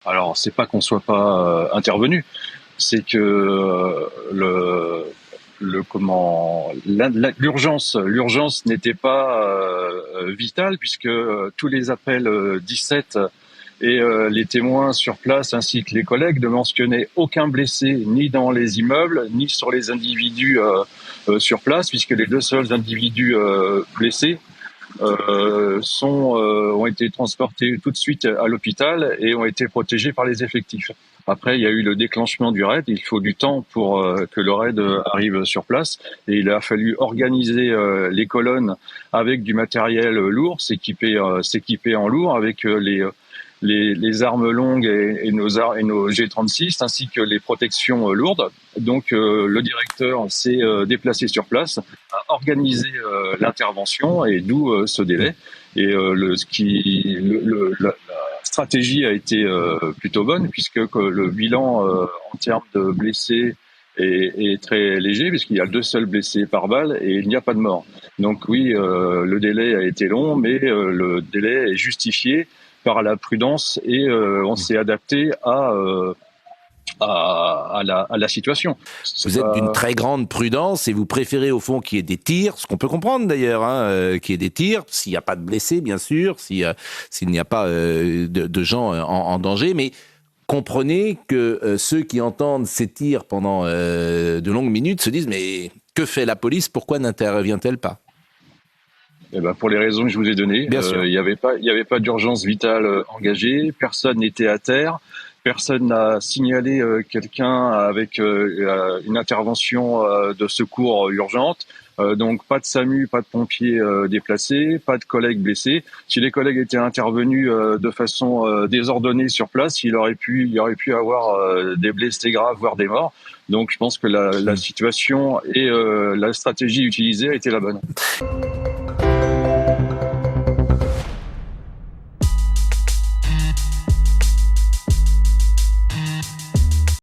Alors, c'est pas qu'on soit pas intervenu, c'est que l'urgence n'était pas vitale puisque tous les appels 17 et les témoins sur place ainsi que les collègues ne mentionnaient aucun blessé ni dans les immeubles ni sur les individus sur place, puisque les deux seuls individus blessés ont été transportés tout de suite à l'hôpital et ont été protégés par les effectifs. Après, il y a eu le déclenchement du raid. Il faut du temps pour que le raid arrive sur place. Et il a fallu organiser les colonnes avec du matériel lourd, s'équiper en lourd avec les armes longues et nos G36 ainsi que les protections lourdes. Donc le directeur s'est déplacé sur place, a organisé l'intervention et d'où ce délai. Et la stratégie a été plutôt bonne puisque le bilan en termes de blessés est très léger puisqu'il y a 2 seuls blessés par balle et il n'y a pas de mort. Donc oui, le délai a été long, mais le délai est justifié par la prudence et on s'est adapté à la situation. Vous êtes d'une très grande prudence et vous préférez au fond qu'il y ait des tirs, ce qu'on peut comprendre d'ailleurs, qu'il y ait des tirs, s'il n'y a pas de blessés bien sûr, s'il n'y a pas de gens en danger, mais comprenez que ceux qui entendent ces tirs pendant de longues minutes se disent « mais que fait la police, pourquoi n'intervient-elle pas ?» Eh ben pour les raisons que je vous ai données, il n'y avait pas d'urgence vitale engagée, personne n'était à terre, personne n'a signalé quelqu'un avec une intervention de secours urgente. Donc pas de SAMU, pas de pompiers déplacés, pas de collègues blessés. Si les collègues étaient intervenus de façon désordonnée sur place, il y aurait pu avoir des blessés graves, voire des morts. Donc je pense que la situation et la stratégie utilisée a été la bonne.